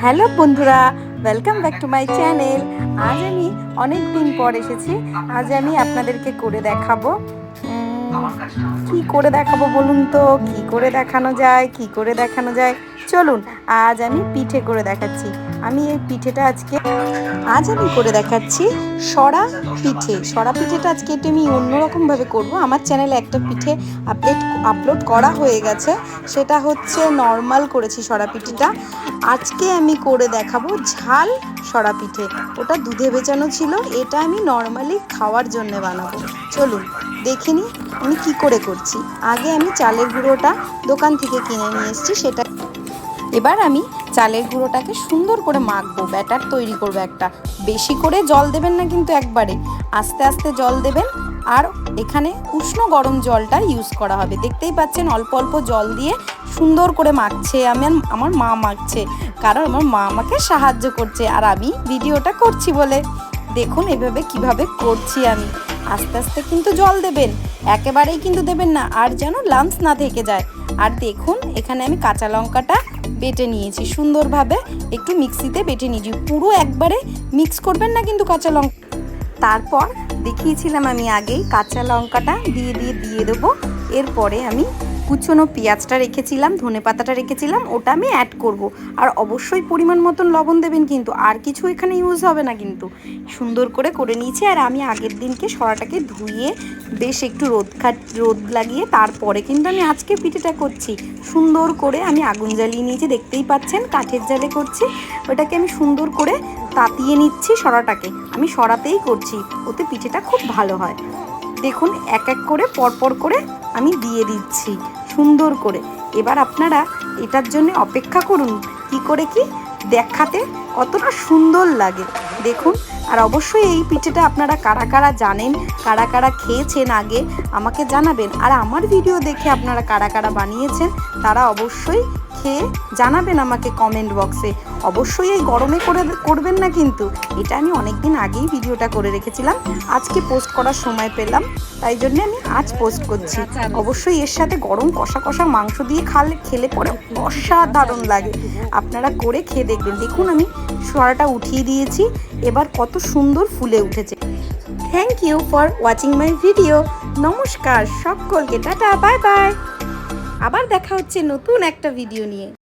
Hello বন্ধুরা, welcome back to my channel. আজ আমি অনেক দিন পর এসেছি। আজ আমি আপনাদেরকে করে দেখাবো। কি করে দেখাবো বলুন তো? কি করে দেখানো যায়, কি করে দেখানো যায়? চলুন, আজ আমি পিঠে করে দেখাচ্ছি। আমি এই পিঠেটা আজ আমি করে দেখাচ্ছি সরা পিঠে। সরা পিঠেটা আজকে একটু আমি অন্যরকমভাবে করব। আমার চ্যানেলে একটা পিঠে আপলোড করা হয়ে গেছে, সেটা হচ্ছে নর্মাল করেছি সরা পিঠেটা। আজকে আমি করে দেখাবো ঝাল সরা পিঠে। ওটা দুধে ভেজানো ছিল, এটা আমি নর্মালি খাওয়ার জন্য বানাবো। চলুন দেখে নিই আমি কি করে করছি। আগে আমি চালের গুঁড়োটা দোকান থেকে কিনে নিয়ে এসেছি, সেটা এবার আমি চালের গুঁড়োটাকে সুন্দর করে মাখবো, ব্যাটার তৈরি করবো একটা। বেশি করে জল দেবেন না কিন্তু, একবারে আস্তে আস্তে জল দেবেন। আর এখানে উষ্ণ গরম জলটা ইউজ করা হবে। দেখতেই পাচ্ছেন অল্প অল্প জল দিয়ে সুন্দর করে মাখছে। আমার মা মাখছে, কারণ আমার মা আমাকে সাহায্য করছে আর আমি ভিডিওটা করছি বলে। দেখুন এভাবে কিভাবে করছি আমি। আস্তে আস্তে কিন্তু জল দেবেন, একেবারেই কিন্তু দেবেন না, আর যেন লাম্পস না থেকে যায়। আর দেখুন এখানে আমি কাঁচা লঙ্কাটা বেটে নিয়েছি সুন্দরভাবে, একটু মিক্সিতে বেটে নিয়েছি। পুরো একবারে মিক্স করবেন না কিন্তু কাঁচা লঙ্কা। তারপর দেখিয়েছিলাম আমি আগেই, কাঁচা লঙ্কাটা দিয়ে দেবো। এরপরে আমি কুচনো পেঁয়াজটা রেখেছিলাম, ধনেপাতাটা রেখেছিলাম, ওটা আমি অ্যাড করব। আর অবশ্যই পরিমাণ মতন লবণ দেবেন কিন্তু, আর কিছু এখানে ইউজ হবে না কিন্তু। সুন্দর করে নিয়েছি। আর আমি আগের দিনকে সরাটাকে ধুয়ে বেশ একটু রোদ লাগিয়ে তারপরে কিন্তু আমি আজকে পিঠেটা করছি। সুন্দর করে আমি আগুন জ্বালিয়ে নিয়েছি, দেখতেই পাচ্ছেন কাঠের জালে করছি। ওটাকে আমি সুন্দর করে তাতিয়ে নিচ্ছি সরাটাকে। আমি সরাতেই করছি, ওতে পিঠেটা খুব ভালো হয়। দেখুন এক এক করে পরপর করে আমি দিয়ে দিচ্ছি সুন্দর করে। এবার আপনারা এটার জন্য অপেক্ষা করুন, কি করে কি দেখাতে কতটা সুন্দর লাগে দেখুন। আর অবশ্যই এই পিঠেটা আপনারা কারা কারা জানেন, কারা কারা খেয়েছেন আগে আমাকে জানাবেন। আর আমার ভিডিও দেখে আপনারা কারা কারা বানিয়েছেন তারা অবশ্যই খেয়ে জানাবেন আমাকে কমেন্ট বক্সে। অবশ্যই এই গরমে করবেন না কিন্তু, এটা আমি অনেক দিন আগেই ভিডিওটা করে রেখেছিলাম, আজকে পোস্ট করার সময় পেলাম, তাই জন্য আমি আজ পোস্ট করছি। অবশ্যই এর সাথে গরম কষা কষা মাংস দিয়ে খেলে পরে অসাধারণ লাগে। আপনারা করে খেয়ে দেখবেন। দেখুন আমি সরাটা উঠিয়ে দিয়েছি, এবার কত সুন্দর ফুলে উঠেছে। Thank you for watching my video. নমস্কার সকলকে, টাটা, বাই বাই। আবার দেখা হচ্ছে নতুন একটা ভিডিও নিয়ে।